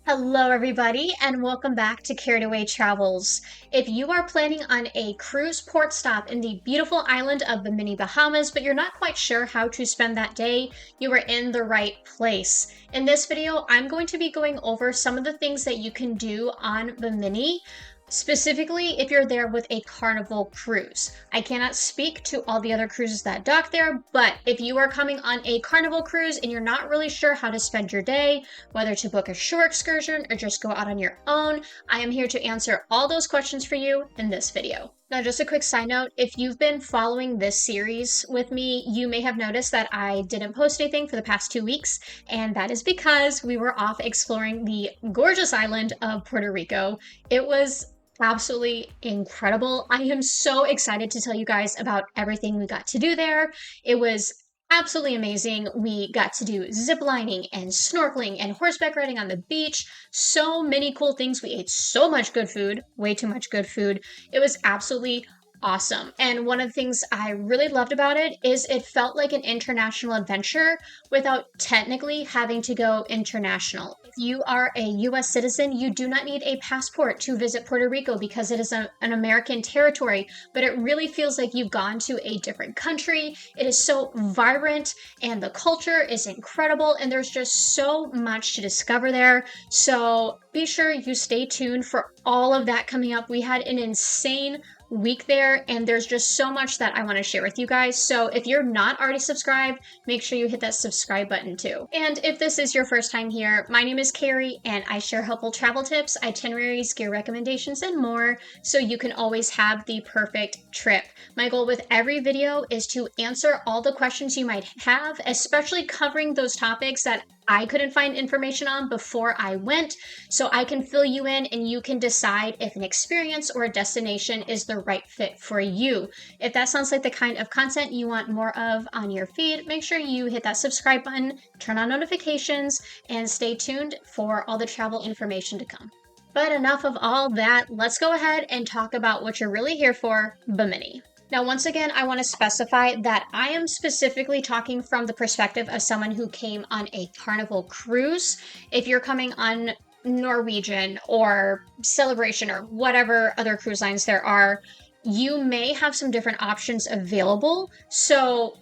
Hello, everybody, and welcome back to Carried Away Travels. If you are planning on a cruise port stop in the beautiful island of Bimini, Bahamas, but you're not quite sure how to spend that day, you are in the right place. In this video, I'm going to be going over some of the things that you can do on Bimini, specifically if you're there with a Carnival cruise. I cannot speak to all the other cruises that dock there, but if you are coming on a Carnival cruise and you're not really sure how to spend your day, whether to book a shore excursion or just go out on your own, I am here to answer all those questions for you in this video. Now, just a quick side note, if you've been following this series with me, you may have noticed that I didn't post anything for the past 2 weeks, and that is because we were off exploring the gorgeous island of Puerto Rico. It was absolutely incredible. I am so excited to tell you guys about everything we got to do there. It was absolutely amazing. We got to do zip lining and snorkeling and horseback riding on the beach. So many cool things. We ate so much good food, way too much good food. It was absolutely awesome. And one of the things I really loved about it is it felt like an international adventure without technically having to go international. If you are a US citizen, you do not need a passport to visit Puerto Rico because it is an American territory, but it really feels like you've gone to a different country. It is so vibrant and the culture is incredible and there's just so much to discover there. So be sure you stay tuned for all of that coming up. We had an insane week there and there's just so much that I want to share with you guys. So if you're not already subscribed, make sure you hit that subscribe button too. And if this is your first time here, my name is Carrie and I share helpful travel tips, itineraries, gear recommendations, and more so you can always have the perfect trip. My goal with every video is to answer all the questions you might have, especially covering those topics that I couldn't find information on before I went, so I can fill you in and you can decide if an experience or a destination is the right fit for you. If that sounds like the kind of content you want more of on your feed, make sure you hit that subscribe button, turn on notifications, and stay tuned for all the travel information to come. But enough of all that, let's go ahead and talk about what you're really here for, Bimini. Now, once again, I want to specify that I am specifically talking from the perspective of someone who came on a Carnival cruise. If you're coming on Norwegian or Celebration or whatever other cruise lines there are, you may have some different options available. So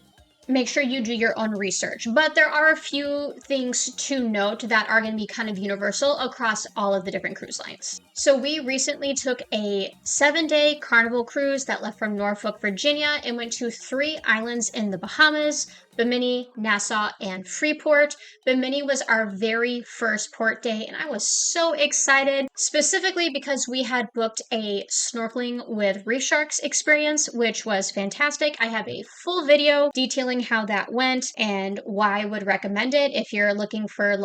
make sure you do your own research. But there are a few things to note that are going to be kind of universal across all of the different cruise lines. So we recently took a 7-day Carnival cruise that left from Norfolk, Virginia, and went to 3 islands in the Bahamas: Bimini, Nassau, and Freeport. Bimini was our very first port day, and I was so excited, specifically because we had booked a snorkeling with reef sharks experience, which was fantastic. I have a full video detailing how that went and why I would recommend it if you're looking for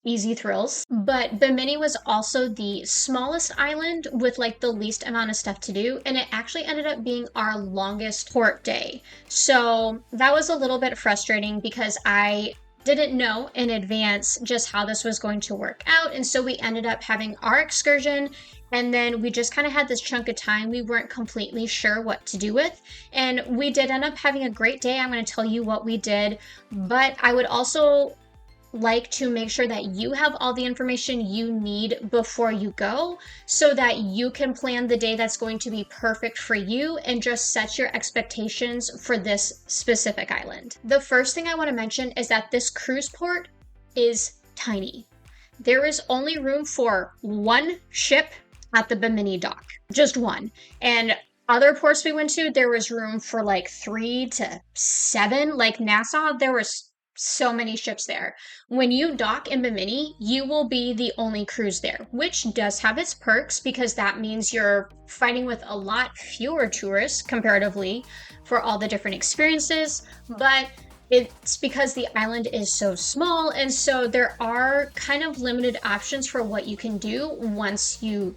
easy thrills. But Bimini was also the smallest island with the least amount of stuff to do, and it actually ended up being our longest port day. So that was a little bit frustrating because I didn't know in advance just how this was going to work out, and so we ended up having our excursion, and then we just kind of had this chunk of time we weren't completely sure what to do with, and we did end up having a great day. I'm going to tell you what we did, but I would also like to make sure that you have all the information you need before you go so that you can plan the day that's going to be perfect for you and just set your expectations for this specific island. The first thing I want to mention is that this cruise port is tiny. There is only room for 1 ship at the Bimini dock, just one. And other ports we went to, there was room for 3 to 7. Like Nassau, there was so many ships there. When you dock in Bimini, you will be the only cruise there, which does have its perks because that means you're fighting with a lot fewer tourists comparatively for all the different experiences, but it's because the island is so small, and so there are kind of limited options for what you can do once you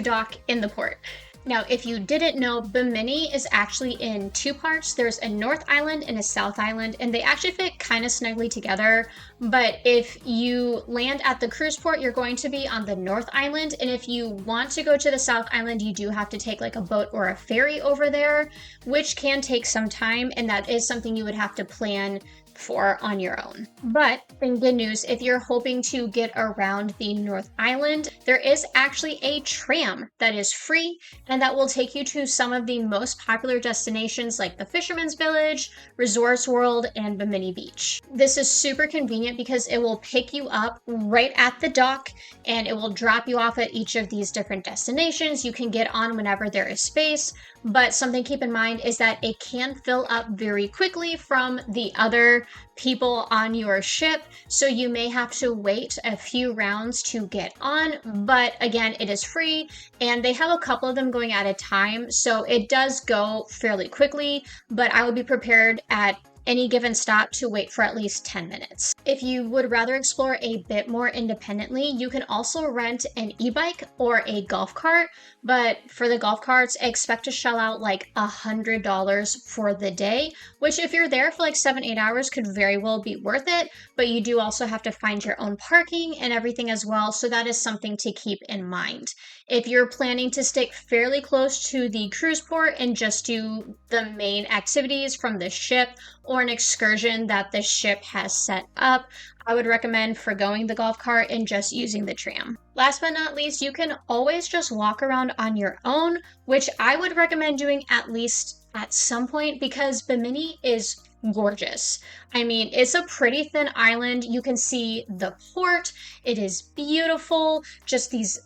dock in the port. Now, if you didn't know, Bimini is actually in 2 parts. There's a North Island and a South Island, and they actually fit kind of snugly together. But if you land at the cruise port, you're going to be on the North Island. And if you want to go to the South Island, you do have to take a boat or a ferry over there, which can take some time. And that is something you would have to plan for on your own. But in good news, if you're hoping to get around the North Island, there is actually a tram that is free and that will take you to some of the most popular destinations like the Fisherman's Village, Resorts World, and Bimini Beach. This is super convenient because it will pick you up right at the dock and it will drop you off at each of these different destinations. You can get on whenever there is space, but something to keep in mind is that it can fill up very quickly from the other people on your ship, so you may have to wait a few rounds to get on, but again, it is free and they have a couple of them going at a time, so it does go fairly quickly, but I would be prepared at any given stop to wait for at least 10 minutes. If you would rather explore a bit more independently, you can also rent an e-bike or a golf cart, but for the golf carts, expect to shell out like $100 for the day, which if you're there for like 7-8 hours could very well be worth it, but you do also have to find your own parking and everything as well, so that is something to keep in mind. If you're planning to stick fairly close to the cruise port and just do the main activities from the ship or an excursion that the ship has set up, I would recommend forgoing the golf cart and just using the tram. Last but not least, you can always just walk around on your own, which I would recommend doing at least at some point because Bimini is gorgeous. I mean, it's a pretty thin island. You can see the port. It is beautiful. Just these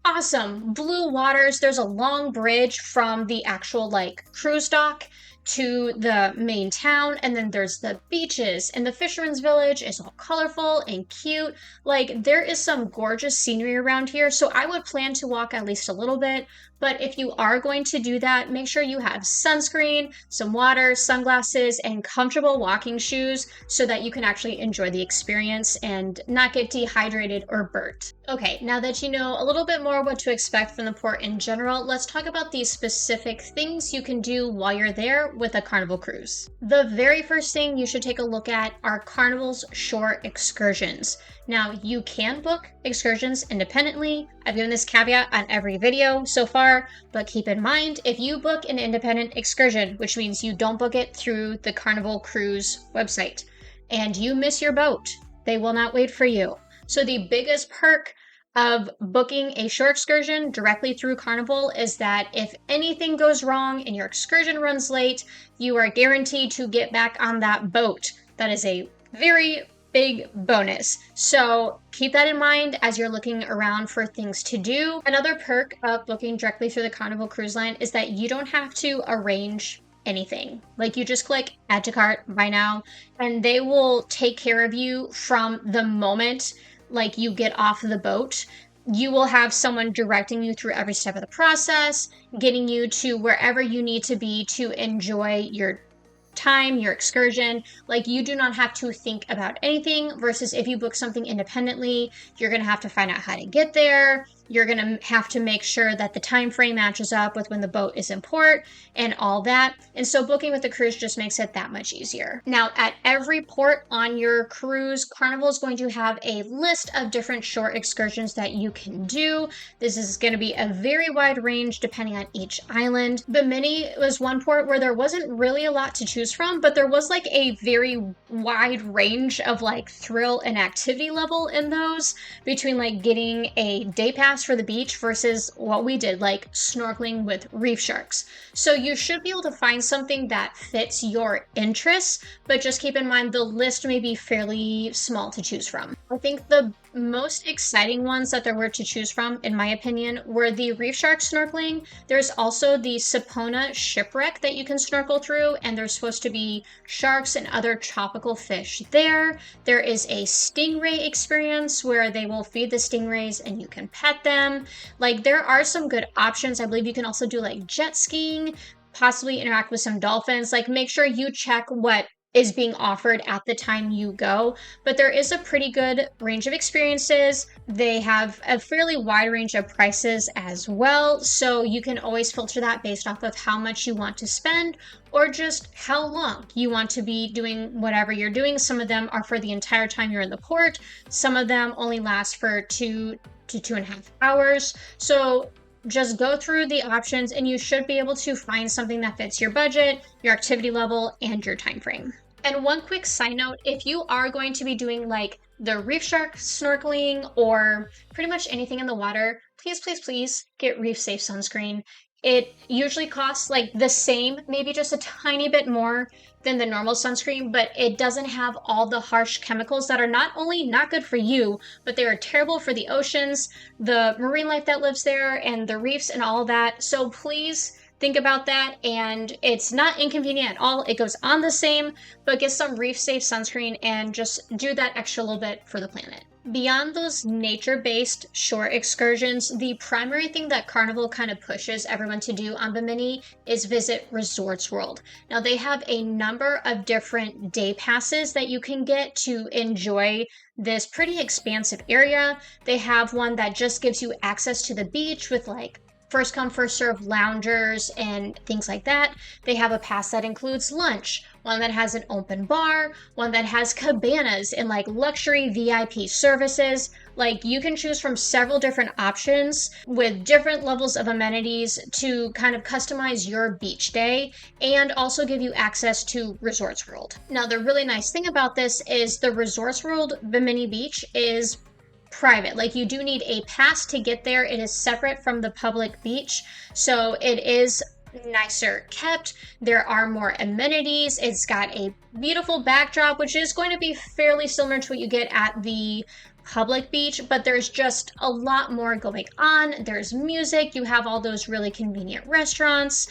awesome blue waters. There's a long bridge from the actual like cruise dock to the main town, and then there's the beaches, and the Fisherman's Village is all colorful and cute. Like, there is some gorgeous scenery around here, so I would plan to walk at least a little bit, but if you are going to do that, make sure you have sunscreen, some water, sunglasses, and comfortable walking shoes so that you can actually enjoy the experience and not get dehydrated or burnt. Okay, now that you know a little bit more what to expect from the port in general, let's talk about the specific things you can do while you're there with a Carnival Cruise. The very first thing you should take a look at are Carnival's shore excursions. Now, you can book excursions independently. I've given this caveat on every video so far, but keep in mind, if you book an independent excursion, which means you don't book it through the Carnival Cruise website, and you miss your boat, they will not wait for you. So the biggest perk of booking a shore excursion directly through Carnival is that if anything goes wrong and your excursion runs late, you are guaranteed to get back on that boat. That is a very big bonus. So keep that in mind as you're looking around for things to do. Another perk of booking directly through the Carnival Cruise Line is that you don't have to arrange anything. Like, you just click add to cart, buy now, and they will take care of you from the moment like you get off the boat. You will have someone directing you through every step of the process, getting you to wherever you need to be to enjoy your time, your excursion. Like, you do not have to think about anything, versus if you book something independently, you're going to have to find out how to get there. You're going to have to make sure that the time frame matches up with when the boat is in port and all that. And so booking with the cruise just makes it that much easier. Now, at every port on your cruise, Carnival is going to have a list of different shore excursions that you can do. This is going to be a very wide range depending on each island. Bimini was one port where there wasn't really a lot to choose from, but there was like a very wide range of like thrill and activity level in those, between like getting a day pass for the beach versus what we did, like snorkeling with reef sharks. So you should be able to find something that fits your interests, but just keep in mind the list may be fairly small to choose from. I think the most exciting ones that there were to choose from, in my opinion, were the reef shark snorkeling. There's also the Sapona shipwreck that you can snorkel through, and there's supposed to be sharks and other tropical fish there. There is a stingray experience where they will feed the stingrays and you can pet them. Like, there are some good options. I believe you can also do like jet skiing, possibly interact with some dolphins. Like, make sure you check what is being offered at the time you go, but there is a pretty good range of experiences. They have a fairly wide range of prices as well, so you can always filter that based off of how much you want to spend or just how long you want to be doing whatever you're doing. Some of them are for the entire time you're in the port. Some of them only last for 2 to 2.5 hours. So just go through the options and you should be able to find something that fits your budget, your activity level, and your time frame. And one quick side note, if you are going to be doing like the reef shark snorkeling or pretty much anything in the water, please, please, please get reef safe sunscreen. It usually costs like the same, maybe just a tiny bit more than the normal sunscreen, but it doesn't have all the harsh chemicals that are not only not good for you, but they are terrible for the oceans, the marine life that lives there, and the reefs and all that. So please think about that. And it's not inconvenient at all. It goes on the same, but get some reef safe sunscreen and just do that extra little bit for the planet. Beyond those nature-based shore excursions, the primary thing that Carnival kind of pushes everyone to do on Bimini is visit Resorts World. Now, they have a number of different day passes that you can get to enjoy this pretty expansive area. They have one that just gives you access to the beach with like first come, first serve loungers and things like that. They have a pass that includes lunch, one that has an open bar, one that has cabanas and like luxury VIP services. Like you can choose from several different options with different levels of amenities to kind of customize your beach day and also give you access to Resorts World. Now, the really nice thing about this is the Resorts World Bimini Beach is private. Like you do need a pass to get there. It is separate from the public beach. So it is nicer kept. There are more amenities. It's got a beautiful backdrop, which is going to be fairly similar to what you get at the public beach, but there's just a lot more going on. There's music. You have all those really convenient restaurants.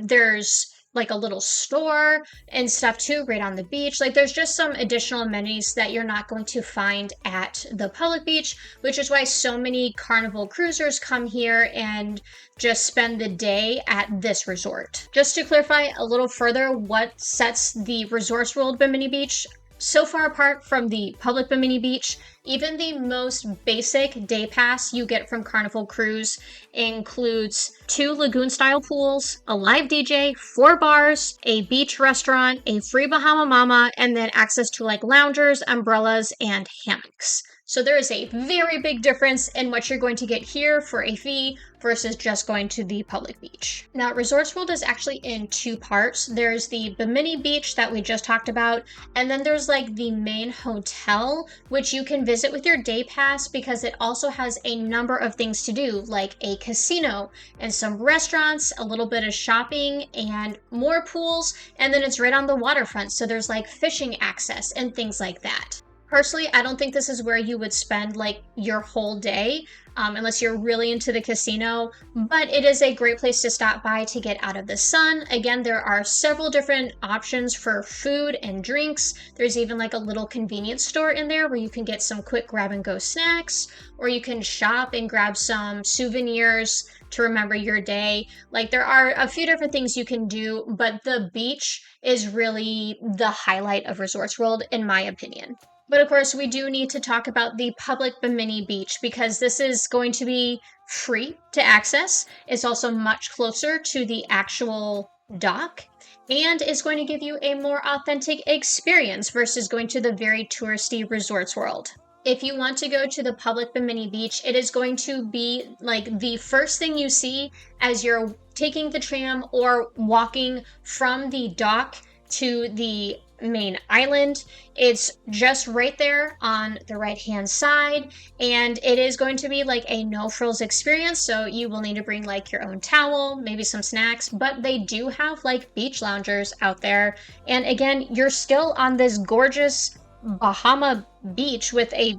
There's like a little store and stuff too, right on the beach. Like there's just some additional amenities that you're not going to find at the public beach, which is why so many Carnival cruisers come here and just spend the day at this resort. Just to clarify a little further what sets the Resorts World Bimini Beach so far apart from the public Bimini Beach, even the most basic day pass you get from Carnival Cruise includes 2 lagoon-style pools, a live DJ, 4 bars, a beach restaurant, a free Bahama Mama, and then access to like loungers, umbrellas, and hammocks. So there is a very big difference in what you're going to get here for a fee versus just going to the public beach. Now, Resorts World is actually in 2 parts. There's the Bimini Beach that we just talked about, and then there's like the main hotel, which you can visit with your day pass because it also has a number of things to do, like a casino and some restaurants, a little bit of shopping, and more pools, and then it's right on the waterfront, so there's like fishing access and things like that. Personally, I don't think this is where you would spend like your whole day unless you're really into the casino, but it is a great place to stop by to get out of the sun. Again, there are several different options for food and drinks. There's even like a little convenience store in there where you can get some quick grab and go snacks, or you can shop and grab some souvenirs to remember your day. Like there are a few different things you can do, but the beach is really the highlight of Resorts World in my opinion. But of course, we do need to talk about the public Bimini Beach because this is going to be free to access. It's also much closer to the actual dock and is going to give you a more authentic experience versus going to the very touristy Resorts World. If you want to go to the public Bimini Beach, it is going to be like the first thing you see as you're taking the tram or walking from the dock to the main island. It's just right there on the right hand side, and it is going to be like a no frills experience, so you will need to bring like your own towel, maybe some snacks, but they do have like beach loungers out there. And again, you're still on this gorgeous Bahama beach with a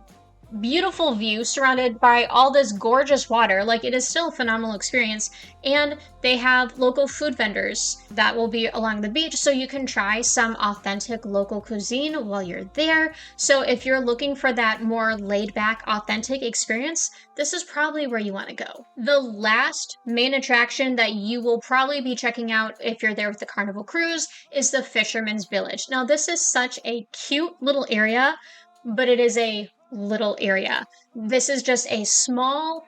beautiful view surrounded by all this gorgeous water. Like it is still a phenomenal experience, and they have local food vendors that will be along the beach so you can try some authentic local cuisine while you're there. So if you're looking for that more laid back authentic experience, this is probably where you want to go. The last main attraction that you will probably be checking out if you're there with the Carnival Cruise is the Fisherman's Village. Now this is such a cute little area, but it is a little area. This is just a small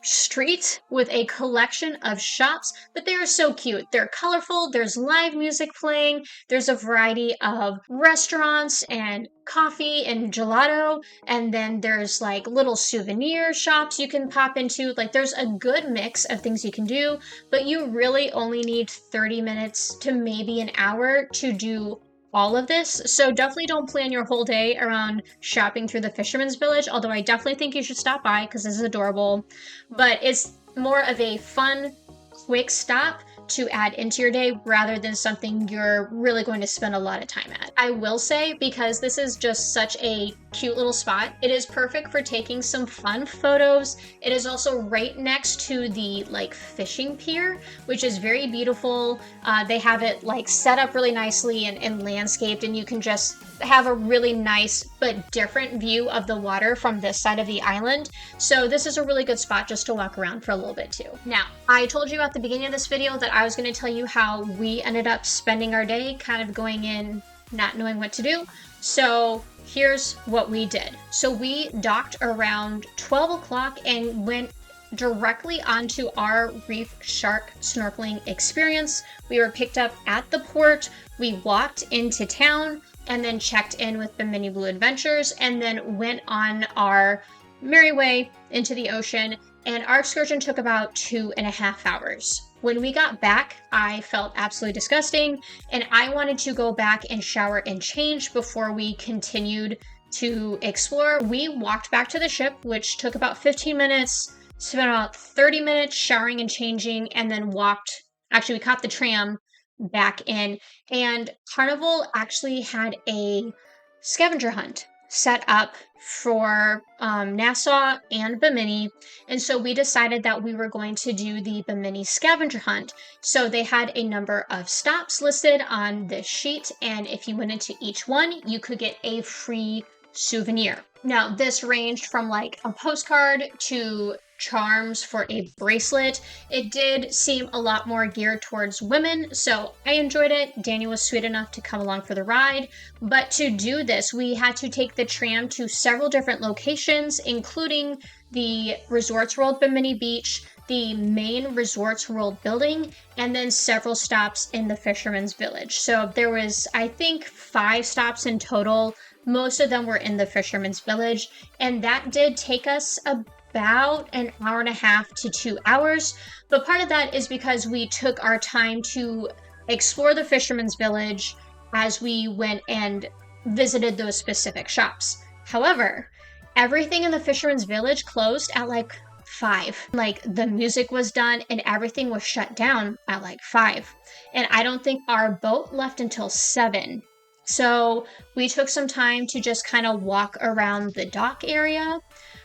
street with a collection of shops, but they are so cute. They're colorful. There's live music playing. There's a variety of restaurants and coffee and gelato. And then there's like little souvenir shops you can pop into. Like there's a good mix of things you can do, but you really only need 30 minutes to maybe an hour to do all of this. So definitely don't plan your whole day around shopping through the Fisherman's Village, although I definitely think you should stop by because this is adorable. But it's more of a fun, quick stop to add into your day rather than something you're really going to spend a lot of time at. I will say, because this is just such a cute little spot, it is perfect for taking some fun photos. It is also right next to the like fishing pier, which is very beautiful. They have it like set up really nicely and landscaped, and you can just have a really nice but different view of the water from this side of the island. So this is a really good spot just to walk around for a little bit too. Now, I told you at the beginning of this video that I was going to tell you how we ended up spending our day, kind of going in not knowing what to do. So here's what we did. So we docked around 12 o'clock and went directly onto our reef shark snorkeling experience. We were picked up at the port, we walked into town, and then checked in with Bimini Blue Adventures, and then went on our merry way into the ocean. And our excursion took about 2.5 hours. When we got back, I felt absolutely disgusting, and I wanted to go back and shower and change before we continued to explore. We walked back to the ship, which took about 15 minutes, spent about 30 minutes showering and changing, and then we caught the tram back in. And Carnival actually had a scavenger hunt set up for Nassau and Bimini, and so we decided that we were going to do the Bimini scavenger hunt. So they had a number of stops listed on this sheet, and if you went into each one, you could get a free souvenir. Now, this ranged from like a postcard to charms for a bracelet. It did seem a lot more geared towards women, so I enjoyed it. Daniel was sweet enough to come along for the ride. But to do this, we had to take the tram to several different locations, including the Resorts World Bimini Beach, the main Resorts World building, and then several stops in the Fisherman's Village. So there was, I think, 5 stops in total. Most of them were in the Fisherman's Village, and that did take us about an hour and a half to 2 hours. But part of that is because we took our time to explore the Fisherman's Village as we went and visited those specific shops. However, everything in the Fisherman's Village closed at like 5. Like the music was done and everything was shut down at like 5. And I don't think our boat left until 7. So we took some time to just kind of walk around the dock area.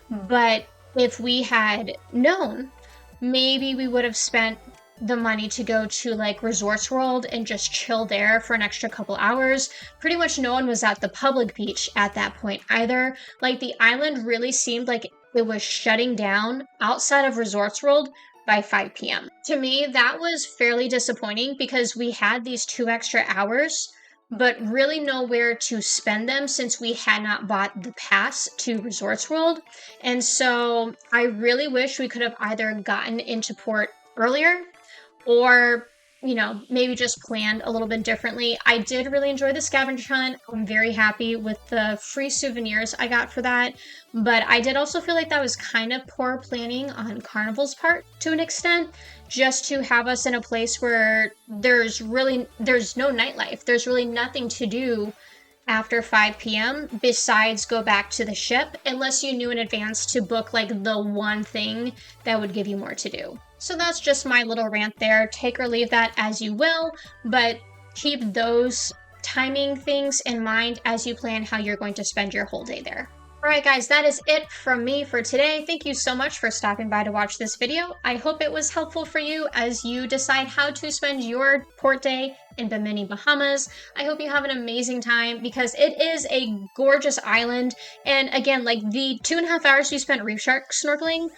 But if we had known, maybe we would have spent the money to go to like Resorts World and just chill there for an extra couple hours. Pretty much no one was at the public beach at that point either. Like the island really seemed like it was shutting down outside of Resorts World by 5 p.m. To me, that was fairly disappointing because we had these 2 extra hours, but really nowhere to spend them since we had not bought the pass to Resorts World. And so I really wish we could have either gotten into port earlier or, you know, maybe just planned a little bit differently. I did really enjoy the scavenger hunt. I'm very happy with the free souvenirs I got for that. But I did also feel like that was kind of poor planning on Carnival's part to an extent, just to have us in a place where there's no nightlife. There's really nothing to do after 5 p.m. besides go back to the ship, unless you knew in advance to book like the one thing that would give you more to do. So that's just my little rant there. Take or leave that as you will, but keep those timing things in mind as you plan how you're going to spend your whole day there. Alright guys, that is it from me for today. Thank you so much for stopping by to watch this video. I hope it was helpful for you as you decide how to spend your port day in Bimini, Bahamas. I hope you have an amazing time because it is a gorgeous island. And again, like the 2.5 hours we spent reef shark snorkeling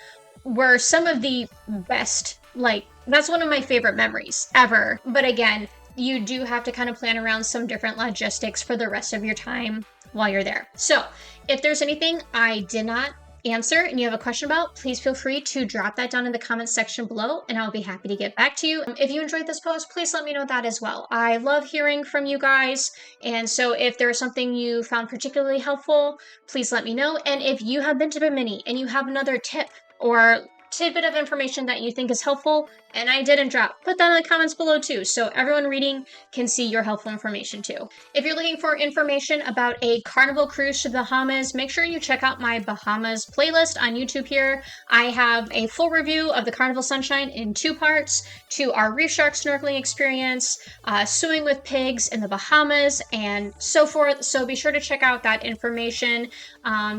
were some of the best, like that's one of my favorite memories ever. But again, you do have to kind of plan around some different logistics for the rest of your time while you're there. So if there's anything I did not answer and you have a question about, please feel free to drop that down in the comments section below and I'll be happy to get back to you. If you enjoyed this post, please let me know that as well. I love hearing from you guys, and so if there's something you found particularly helpful, please let me know. And if you have been to Bimini and you have another tip or tidbit of information that you think is helpful, and I didn't drop, put that in the comments below too, so everyone reading can see your helpful information too. If you're looking for information about a Carnival cruise to the Bahamas, make sure you check out my Bahamas playlist on YouTube here. I have a full review of the Carnival Sunshine in 2 parts, to our reef shark snorkeling experience, swimming with pigs in the Bahamas, and so forth. So be sure to check out that information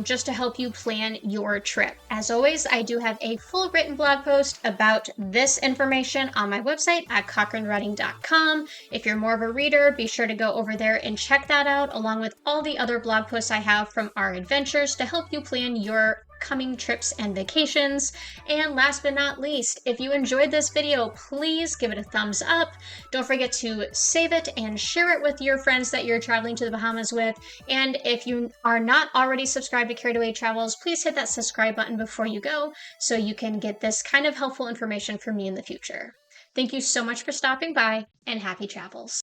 just to help you plan your trip. As always, I do have a full written blog post about this information on my website at cochranredding.com. If you're more of a reader, be sure to go over there and check that out, along with all the other blog posts I have from our adventures to help you plan your coming trips and vacations. And last but not least, if you enjoyed this video, please give it a thumbs up. Don't forget to save it and share it with your friends that you're traveling to the Bahamas with. And if you are not already subscribed to Carried Away Travels, please hit that subscribe button before you go so you can get this kind of helpful information from me in the future. Thank you so much for stopping by, and happy travels.